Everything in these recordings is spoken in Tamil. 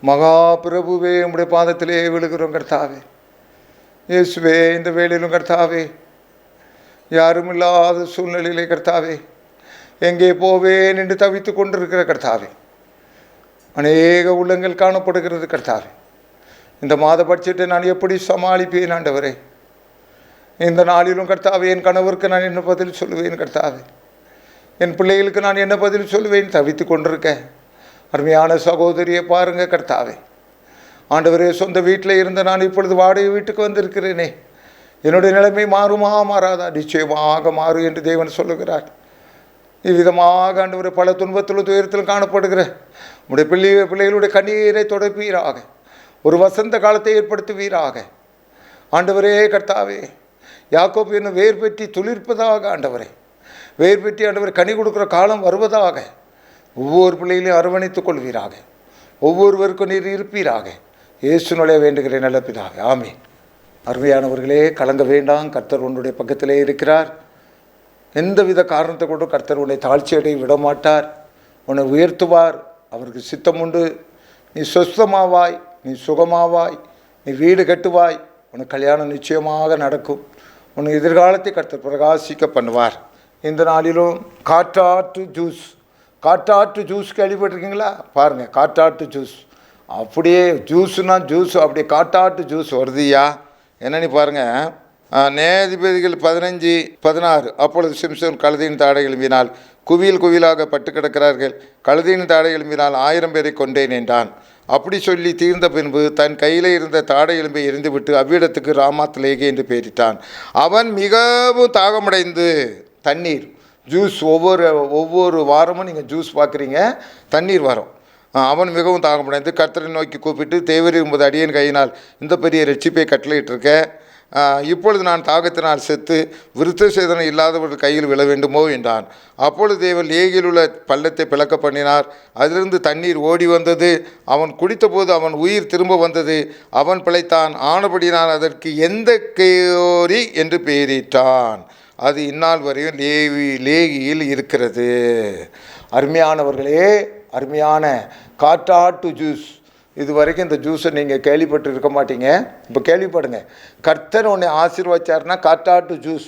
மகா பிரபுவே உம்முடைய பாதத்திலே விழுகிறோம் கர்த்தாவே. இயேசுவே, இந்த வேளையிலும் கர்த்தாவே, யாரும் இல்லாத சூழ்நிலையிலே கர்த்தாவே, எங்கே போவேன் என்று தவித்து கொண்டிருக்கிற கர்த்தாவே, அநேக உள்ளங்கள் காணப்படுகிறது கர்த்தாவே. இந்த மாத பட்ஜெட்டை நான் எப்படி சமாளிப்பேன் ஆண்டவரே? இந்த நாளிலும் கர்த்தாவே, என் கணவருக்கு நான் என்ன பதில் சொல்லுவேன் கர்த்தாவே? என் பிள்ளைகளுக்கு நான் என்ன பதில் சொல்லுவேன்? தவித்து கொண்டிருக்கேன். அருமையான சகோதரியை பாருங்கள் கர்த்தாவே. ஆண்டவரே, சொந்த வீட்டில் இருந்த நான் இப்பொழுது வாடகை வீட்டுக்கு வந்திருக்கிறேனே, என்னுடைய நிலைமை மாறுமா மாறாதா? நிச்சயமாக மாறும் என்று தேவன் சொல்லுகிறார். இவ்விதமாக ஆண்டவரே, பல துன்பத்திலும் துயரத்திலும் காணப்படுகிற உடைய பிள்ளைகளுடைய கண்ணீரை துடைப்பீராக. ஒரு வசந்த காலத்தை ஏற்படுத்துவீராக ஆண்டவரே. கர்த்தாவே, யாக்கோபு என்னும் வேர் பெற்றி துளிர்ப்பதாக ஆண்டவரே, வேர் பெற்றி ஆண்டவரே கனி கொடுக்குற காலம் வருவதாக. ஒவ்வொரு பிள்ளைகளையும் அரவணைத்துக் கொள்வீராக. ஒவ்வொருவருக்கும் நீர் இருப்பீராக. இயேசுவினாலே வேண்டுகிறேன் நல்ல பிதாவே, ஆமென். அருமையானவர்களே, கலங்க வேண்டாம். கர்த்தர் உன்னுடைய பக்கத்திலே இருக்கிறார். எந்தவித காரணத்தை கொண்டு கர்த்தர் உன்னை தாழ்ச்சியடைய விடமாட்டார். உன்னை உயர்த்துவார். அவருக்கு சித்தம் உண்டு. நீ சொஸ்தமாவாய், நீ சுகமாவாய், நீ வீடு கட்டுவாய், உனக்கு கல்யாணம் நிச்சயமாக நடக்கும். உன் எதிர்காலத்தை கர்த்தர் பிரகாசிக்க பண்ணுவார். இந்த நாளிலும் காட்டாற்று ஜூஸ், காட்டாற்று ஜூஸ் கேள்விப்பட்டிருக்கீங்களா? பாருங்கள், காட்டாற்று ஜூஸ். அப்படியே ஜூஸுனா ஜூஸ், அப்படியே காட்டாற்று ஜூஸ் வருதுயா. என்னன்னு பாருங்கள். நியாயாதிபதிகள் 15:16. அப்பொழுது சிம்சோன் கழுதையின் தாடை எழும்பினால் குவியல் குவியலாக பட்டு கிடக்கிறார்கள். கழுதையின் தாடை எழும்பினால் 1000 பேரை கொண்டேன் என்றான். அப்படி சொல்லி தீர்ந்த பின்பு தன் கையில் இருந்த தாடை எலும்பை எரிந்துவிட்டு அவ்விடத்துக்கு ராமாத் லேகே என்று பெயரிட்டான். அவன் மிகவும் தாகமடைந்து தண்ணீர் ஜூஸ், ஒவ்வொரு வாரமும் நீங்கள் ஜூஸ் பார்க்குறீங்க, தண்ணீர் வரும். அவன் மிகவும் தாகமடைந்து கர்த்தரை நோக்கி கூப்பிட்டு, தேவரீர் உமது அடியேன் கையினால் இந்த பெரிய ரட்சிப்பை கட்டளையிட்டிருக்க, இப்பொழுது நான் தாகத்தினால் செத்து விருத்த சேதனம் இல்லாதவர்கள் கையில் விழ வேண்டுமோ என்றான். அப்பொழுது தேவன் லேகியில் உள்ள பள்ளத்தை பிளக்க பண்ணினார். அதிலிருந்து தண்ணீர் ஓடி வந்தது. அவன் குடித்தபோது அவன் உயிர் திரும்ப வந்தது. அவன் பிழைத்தான். ஆனபடினால் அதற்கு எந்த கேரி என்று பெயரிட்டான். அது இந்நாள் வரையும் லேகியில் இருக்கிறது. அருமையானவர்களே, அருமையான காட்டாட்டு ஜூஸ். இது வரைக்கும் இந்த ஜூஸை நீங்கள் கேள்விப்பட்டு இருக்க மாட்டீங்க. இப்போ கேள்விப்படுங்க. கர்த்தர் உன்னை ஆசீர்வதிச்சார்னா காட்டாட்டு ஜூஸ்.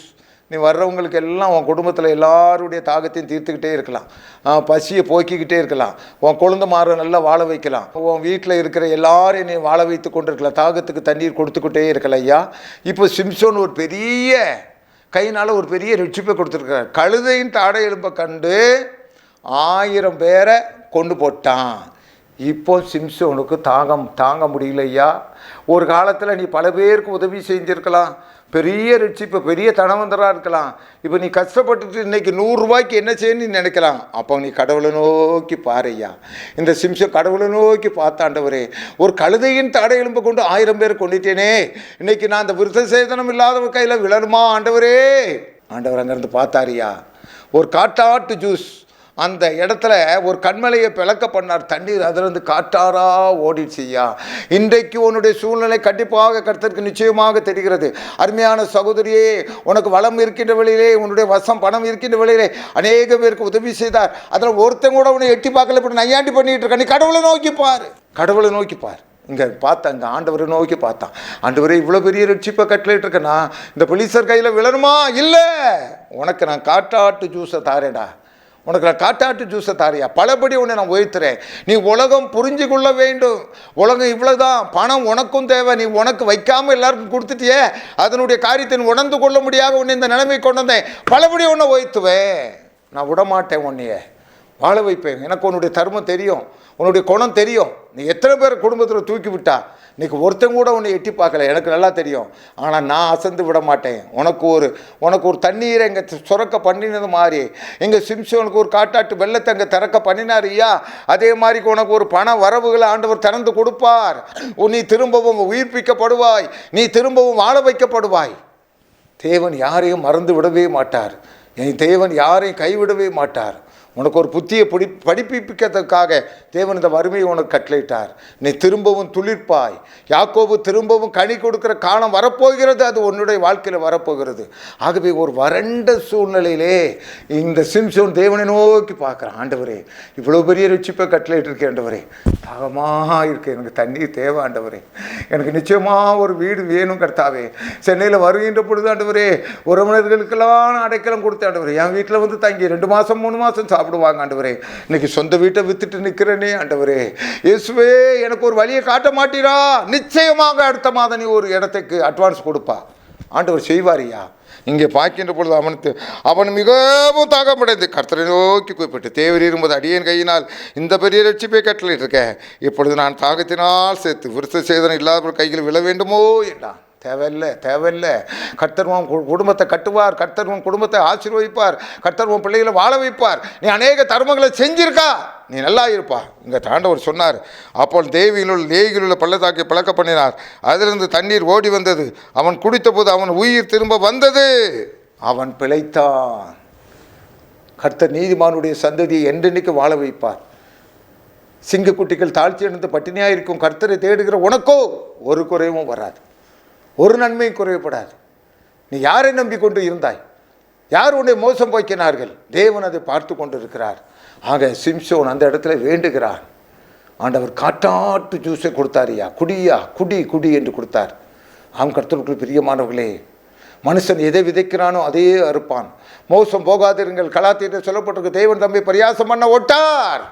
நீ வர்றவங்களுக்கு எல்லாம் உன் குடும்பத்தில் எல்லாருடைய தாகத்தையும் தீர்த்துக்கிட்டே இருக்கலாம். பசியை போக்கிக்கிட்டே இருக்கலாம். உன் குழந்தை மாற நல்லா வாழ வைக்கலாம். உன் வீட்டில் இருக்கிற எல்லாரையும் நீ வாழ வைத்து கொண்டு இருக்கலாம். தாகத்துக்கு தண்ணீர் கொடுத்துக்கிட்டே இருக்கலாம் ஐயா. இப்போ சிம்சோன் ஒரு பெரிய கையினால் ஒரு பெரிய ரட்சிப்பை கொடுத்துருக்கார். கழுதையின் தாடை எலும்பை கண்டு 1000 பேரை கொண்டு போட்டான். இப்போ சிம்சோனுக்கு தாங்க முடியல ஐயா. ஒரு காலத்தில் நீ பல பேருக்கு உதவி செஞ்சுருக்கலாம். பெரிய ரட்சிப்பு, பெரிய தனவந்தராக இருக்கலாம். இப்போ நீ கஷ்டப்பட்டுட்டு இன்றைக்கி 100 ரூபாய்க்கு என்ன செய்யணும்னு நினைக்கலாம். அப்போ நீ கடவுளை நோக்கி பாருய்யா. இந்த சிம்சோன் கடவுளை நோக்கி பார்த்தாண்டவரே, ஒரு கழுதையின் தாடை எலும்பை கொண்டு 1000 பேர் கொண்டுட்டேனே, இன்றைக்கி நான் அந்த விருத்த சேதனம் இல்லாதவர் கையில் விழணுமா ஆண்டவரே? ஆண்டவர் அங்கேருந்து பார்த்தாரியா. ஒரு காட்டாட்டு ஜூஸ் அந்த இடத்துல ஒரு கண்மலையை பிளக்க பண்ணார். தண்ணீர் அதிலிருந்து காட்டாரா ஓடிடுச்சியா. இன்றைக்கு உன்னுடைய சூழ்நிலை கண்டிப்பாக கர்த்தருக்கு நிச்சயமாக தெரிகிறது. அருமையான சகோதரியே, உனக்கு வளம் இருக்கின்ற வழியிலே, உன்னுடைய வசம் பணம் இருக்கின்ற வழியிலே அநேக பேருக்கு உதவி செய்தார். அதில் ஒருத்தன் கூட உன்னை எட்டி பார்க்கல, இப்படி நையாண்டி பண்ணிட்டு இருக்க. நீ கடவுளை நோக்கி பாரு, கடவுளை நோக்கி பாரு. இங்கே பார்த்தா, இங்கே ஆண்டவரை நோக்கி பார்த்தான். ஆண்டவரே, இவ்வளோ பெரிய ரட்சிப்பை கட்டளையிட்டு இருக்கேன்னா இந்த போலீஸர் கையில் விழணுமா? இல்லை, உனக்கு நான் காட்டாட்டு ஜூஸை தாரேடா, உனக்கு நான் காட்டாட்டு ஜூஸை தாரியா, பலபடி உன்னை நான் உயர்த்துறேன். நீ உலகம் புரிஞ்சு கொள்ள வேண்டும். உலகம் இவ்வளோதான், பணம் உனக்கும் தேவை. நீ உனக்கு வைக்காமல் எல்லாருக்கும் கொடுத்துட்டியே, அதனுடைய காரியத்தை உணர்ந்து கொள்ள முடியாத உன்னை இந்த நிலைமை கொண்டு வந்தேன். பலபடி உன்னை உயர்த்துவேன். நான் விடமாட்டேன், உன்னைய வாழ வைப்பேன். எனக்கு உன்னுடைய தர்மம் தெரியும், உன்னுடைய குணம் தெரியும். நீ எத்தனை பேர் குடும்பத்தில் தூக்கி விட்டா, இன்றைக்கி ஒருத்தங்க கூட உன்னை எட்டி பார்க்கல, எனக்கு நல்லா தெரியும். ஆனால் நான் அசந்து விட மாட்டேன். உனக்கு ஒரு தண்ணீரை இங்கே சுரக்க பண்ணினது மாதிரி எங்கள் சிம்சோனுக்கு ஒரு காட்டாட்டு வெள்ளத்தை அங்கே திறக்க பண்ணினார் ஐயா. அதே மாதிரி உனக்கு ஒரு பண வரவுகளை ஆண்டவர் திறந்து கொடுப்பார். நீ திரும்பவும் உயிர்ப்பிக்கப்படுவாய், நீ திரும்பவும் வாழ வைக்கப்படுவாய். தேவன் யாரையும் மறந்து விடவே மாட்டார். என் தேவன் யாரையும் கைவிடவே மாட்டார். உனக்கு ஒரு புத்தியை படிப்பிக்கிறதுக்காக தேவன் இந்த வறுமையை உனக்கு கட்டளையிட்டார். நீ திரும்பவும் துளிர்ப்பாய். யாக்கோபு திரும்பவும் கனி கொடுக்கிற காலம் வரப்போகிறது. அது உன்னுடைய வாழ்க்கையில் வரப்போகிறது. ஆகவே ஒரு வறண்ட சூழ்நிலையிலே இந்த சிம்சோன் தேவனை நோக்கி பார்க்குறான். ஆண்டவரே, இவ்வளோ பெரிய ரட்சிப்பை கட்டளையிட்டு இருக்கேன் ஆண்டவரே, தாகமாக இருக்கு, எனக்கு தண்ணீர் தேவை ஆண்டவரே, எனக்கு நிச்சயமாக ஒரு வீடு வேணும் கர்த்தாவே. சென்னையில் வருகின்ற பொழுது ஆண்டவரே, உறவினர்களுக்கெல்லாம் அடைக்கலம் கொடுத்த ஆண்டவரே, என் வீட்டில் வந்து தங்கி 2 மாதம் 3 மாதம் சாப்பிடுவாங்க ஆண்டவரே. இன்னைக்கு சொந்த வீட்டை வித்துட்டு நிற்கிறேனே ஆண்டவரே, இயேசுவே எனக்கு ஒரு வழியை காட்ட மாட்டீரா? நிச்சயமாக அடுத்த மாதம் நீ ஒரு இடத்துக்கு அட்வான்ஸ் கொடுப்பா. ஆண்டவர் செய்வாரியா? இங்கே பார்க்கின்ற பொழுது அவன் மிகவும் தாகப்படைந்து கர்த்தரை நோக்கி கூப்பிட்டு, தேவரீர் இருக்கும்போது அடியேன் கையினால் இந்த பெரிய ரட்சிப்பை கட்டளையிட்டு இருக்கேன். இப்பொழுது நான் தாகத்தினால் சேர்த்து விருத்த சேதனம் இல்லாத கையில் விழ வேண்டுமோ என்றான். தேவையில்லை. கர்த்தர் உன் குடும்பத்தை கட்டுவார், கர்த்தர் உன் குடும்பத்தை ஆசீர்வதிப்பார், கர்த்தர் உன் பிள்ளைகளை வாழ வைப்பார். நீ அநேக தர்மங்களை செஞ்சிருக்கா, நீ நல்லா இருப்பா. இங்கே ஆண்டவர் சொன்னார். அப்போ லேகிலுள்ள பள்ளத்தாக்கை பழக்க பண்ணினார். அதிலிருந்து தண்ணீர் ஓடி வந்தது. அவன் குடித்த போது அவன் உயிர் திரும்ப வந்தது. அவன் பிழைத்தான். கர்த்தர் நீதிமானுடைய சந்ததியை என்றென்னைக்கு வாழ வைப்பார். சிங்கக்குட்டிகள் தாழ்ச்சி அடைந்து பட்டினியாக இருக்கும். கர்த்தரை தேடுகிற உனக்கோ ஒரு குறைவும் வராது, ஒரு நன்மையும் குறைவுபடாது. நீ யாரை நம்பிக்கொண்டு இருந்தாய்? யார் உன்னை மோசம் போக்கினார்கள்? தேவன் அதை பார்த்து கொண்டு இருக்கிறார். ஆக சிம்சோன் அந்த இடத்துல வேண்டுகிறான். ஆண்டவர் காட்டாட்டு ஜூஸை கொடுத்தாரியா, குடி என்று கொடுத்தார். ஆம் கர்த்தருக்குள் பிரியமானவர்களே, மனுஷன் எதை விதைக்கிறானோ அதையே அறுப்பான். மோசம் போகாதிருங்கள், கலாத்தியத்தில் சொல்லப்பட்டிருக்கு, தேவன் தம்மை பரியாசம் பண்ண ஒட்டார்,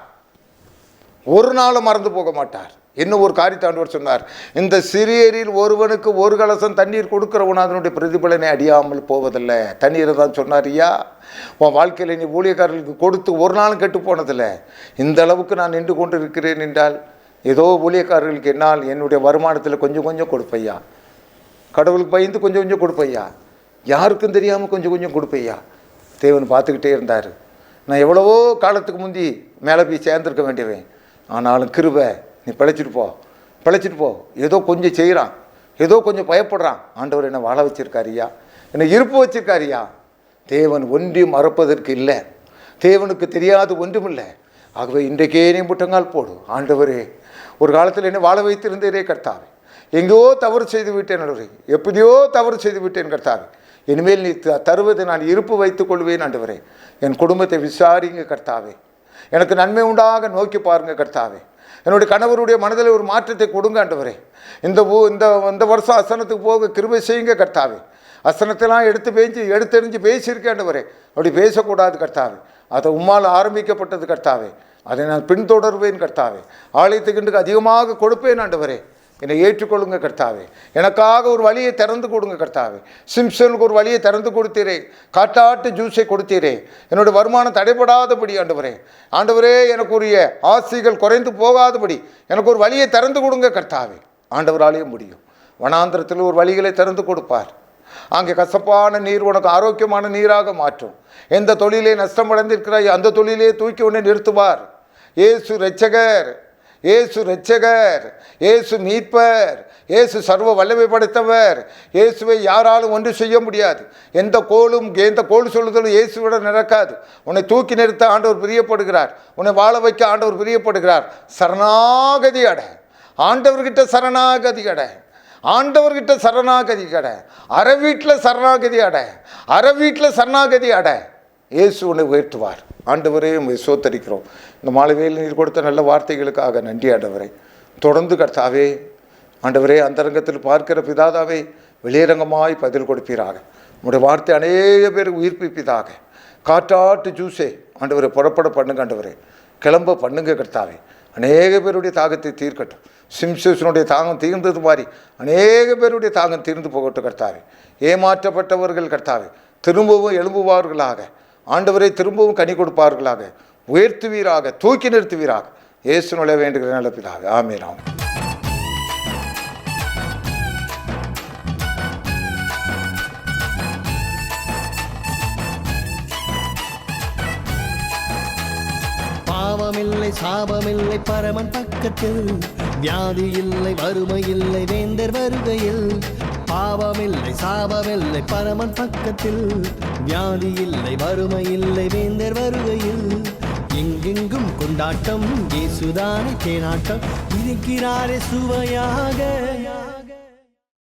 ஒரு நாளும் மறந்து போக மாட்டார். இன்னும் ஒரு காரியத்தை ஆண்டவர் சொன்னார், இந்த சிறியரில் ஒருவனுக்கு ஒரு கலசம் தண்ணீர் கொடுக்கிறவன் அதனுடைய பிரதிபலனை அடியாமல் போவதில்லை. தண்ணீரை தான் சொன்னார். ஐயா, உன் வாழ்க்கையில் நீ ஊழியக்காரர்களுக்கு கொடுத்து ஒரு நாளும் கெட்டு போனதில்லை. இந்த அளவுக்கு நான் நின்று கொண்டு இருக்கிறேன் என்றால் ஏதோ ஊழியக்காரர்களுக்கு என்னால் என்னுடைய வருமானத்தில் கொஞ்சம் கொஞ்சம் கொடுப்பையா, கடவுளுக்கு பயந்து கொஞ்சம் கொஞ்சம் கொடுப்பையா, யாருக்கும் தெரியாமல் கொஞ்சம் கொஞ்சம் கொடுப்பையா. தேவன் பார்த்துக்கிட்டே இருந்தார். நான் எவ்வளவோ காலத்துக்கு முந்தி மேலே போய் சேர்ந்துருக்க வேண்டியவன். ஆனாலும் கிருபை, நீ பிழைச்சிட்டு போ. ஏதோ கொஞ்சம் செய்கிறான், ஏதோ கொஞ்சம் பயப்படுறான். ஆண்டவர் என்னை வாழ வச்சிருக்காரியா, என்னை இருப்பு வச்சிருக்காரியா. தேவன் ஒன்றையும் மறப்பதற்கு இல்லை, தேவனுக்கு தெரியாது ஒன்றும் இல்லை. ஆகவே இன்றைக்கே நீ முட்டங்கால் போடு. ஆண்டவரே, ஒரு காலத்தில் என்னை வாழ வைத்திருந்தேரே கர்த்தாவே, எங்கேயோ தவறு செய்து விட்டேன் ஆண்டவரே, எப்படியோ தவறு செய்து விட்டேன் கர்த்தாவே. இனிமேல் நீ தருவதை நான் இருப்பு வைத்துக் கொள்வேன் ஆண்டவரே. என் குடும்பத்தை விசாரிங்க கர்த்தாவே, எனக்கு நன்மை உண்டாக நோக்கி பாருங்க கர்த்தாவே. என்னுடைய கணவருடைய மனதில் ஒரு மாற்றத்தை கொடுங்க ஆண்டவரே. இந்த வருஷம் அசனத்துக்கு போக கிருபை செய்யுங்க கர்த்தாவே. அசனத்தெல்லாம் எடுத்தெறிஞ்சு பேசியிருக்கேன் ஆண்டவரே. அப்படி பேசக்கூடாது கர்த்தாவே. அதை உம்மால் ஆரம்பிக்கப்பட்டது கர்த்தாவே, அதை நான் பின்தொடர்வேன் கர்த்தாவே. ஆலயத்துக்கு அதிகமாக கொடுப்பேன் ஆண்டவரே. என்னை ஏற்றுக்கொள்ளுங்க கர்த்தாவே. எனக்காக ஒரு வழியை திறந்து கொடுங்க கர்த்தாவே. சிம்சனுக்கு ஒரு வழியை திறந்து கொடுத்தீரே, காட்டாட்டு ஜூஸை கொடுத்தீரே. என்னுடைய வருமானம் தடைபடாதபடி ஆண்டவரே, எனக்குரிய ஆசைகள் குறைந்து போகாதபடி எனக்கு ஒரு வழியை திறந்து கொடுங்க கர்த்தாவே. ஆண்டவராலேயே முடியும். வனாந்திரத்தில் ஒரு வழிகளை திறந்து கொடுப்பார். அங்கே கசப்பான நீர் உனக்கு ஆரோக்கியமான நீராக மாற்றும். எந்த தொழிலே நஷ்டமடைந்திருக்கிறாய் அந்த தொழிலே தூக்கி உன்னை நிறுத்துவார். இயேசு இரட்சகர், இயேசு மீட்பர், இயேசு சர்வ வல்லமை படைத்தவர். இயேசுவை யாராலும் ஒன்று செய்ய முடியாது. எந்த கோல் சொல்லுதலும் இயேசுவிடம் நடக்காது. உன்னை தூக்கி நிறுத்த ஆண்டவர் பிரியப்படுகிறார், உன்னை வாழ வைக்க ஆண்டவர் பிரியப்படுகிறார். சரணாகதி அட, ஆண்டவர்கிட்ட சரணாகதி அட, ஆண்டவர்கிட்ட சரணாகதி அட, அரை வீட்டில் சரணாகதி அட. இயேசு உன்னை உயர்த்துவார். ஆண்டவரே, உம்மை சோத்தரிக்கிறோம். இந்த மாலைவேல் நீர் கொடுத்த நல்ல வார்த்தைகளுக்காக நன்றி ஆண்டவரே. தொடர்ந்து கர்த்தாவே, ஆண்டவரே, அந்தரங்கத்தில் பார்க்கிற பிதாதாவே வெளியரங்கமாய் பதில் கொடுப்பீராக. உங்களுடைய வார்த்தை அநேக பேருக்கு உயிர்ப்பிப்பதாக. காட்டாட்டு ஜூஸே ஆண்டவரை புறப்பட பண்ணுங்க ஆண்டவரே, கிளம்ப பண்ணுங்க கர்த்தாவே. அநேக பேருடைய தாகத்தை தீர்க்கட்டும். சிம்சனுடைய தாகம் தீர்ந்தது மாதிரி அநேக பேருடைய தாகம் தீர்ந்து போகட்டும் கர்த்தாவே. ஏமாற்றப்பட்டவர்கள் கர்த்தாவே திரும்பவும் எழும்புவார்களாக. ஆண்டவரை திரும்பவும் கனி கொடுப்பார்களாக. உயர்த்துவீராக, தூக்கி நிறுத்துவீராக. இயேசுவிலே வேண்டுகிற நல்ல பிதாவே, ஆமென். பாவமில்லை, சாபமில்லை பரமன் பக்கத்தில், வியாதி இல்லை, வறுமை இல்லை, வேந்தர் வருகையில். பாவமில்லை, சாபமில்லை பரமன் பக்கத்தில், வியாதி இல்லை, வறுமை இல்லை, வேந்தர் வருகையில். எங்கெங்கும் கொண்டாட்டம் இயேசுதானே தேனாட்டம் இருக்கிறாரே சுவையாக